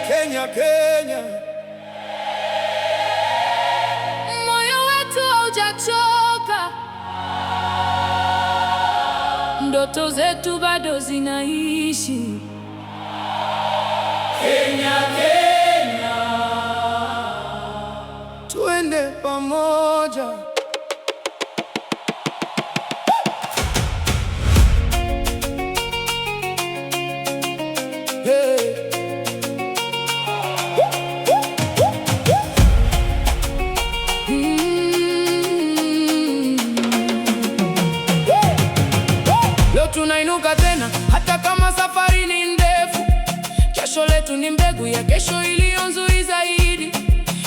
Kenya, Kenya, moyo wetu haujachoka, ndoto zetu bado zinaishi. Kenya, Kenya, tuende pamoja. Leo tunainuka tena, hata kama safari ni ndefu. Kesho letu ni mbegu ya kesho iliyo nzuri zaidi.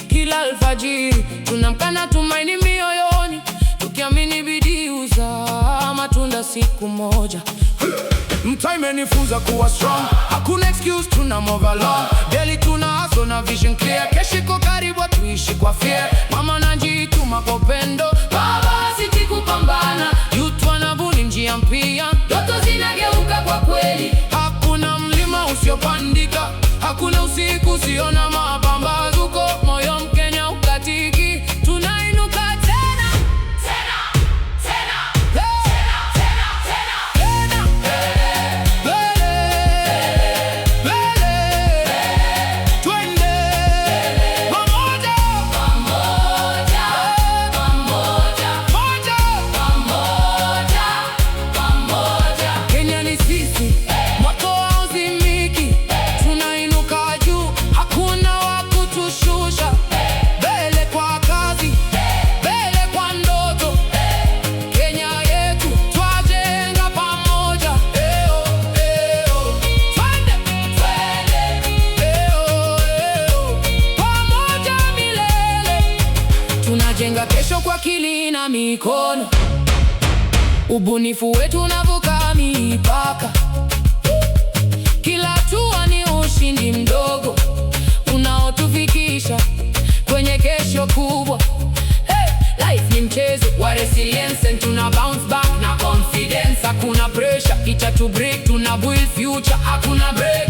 Kila alfajiri tunamka na tumaini mioyoni, tukiamini bidii huzaa matunda siku moja. Mtaa imenifunza kuwa strong, hakuna excuse, tuna move along. Daily tuna hustle na vision clear, kesho iko karibu, tuishi kwa fear. Mama najituma kwa upendo, baba siti kupambana. Youth wanabuni njia mpya, ndoto zinageuka kwa kweli. Hakuna mlima usiopandika, hakuna usiku usiona mapambazuko. Moyo Mkenya ukatiki, tunainuka tena, tena, tena, tena, tena, tena, twende pamoja, pamoja, pamoja, pamoja. Kenya ni sisi, moto hauzimiki, tunainuka juu, hakuna wa kutushusha. Mbele kwa kazi, mbele kwa ndoto, Kenya yetu twajenga pamoja. Eo, eo, twende, twende, eo, eo, pamoja milele. Tunajenga kesho kwa akili na mikono, ubunifu wetu unavuka mipaka. Kila hatua ni ushindi mdogo unaotufikisha kwenye kesho kubwa. Hey, life ni mchezo wa resilience and tuna bounce back na confidence. Hakuna pressure itatu break, tuna build future, hakuna break.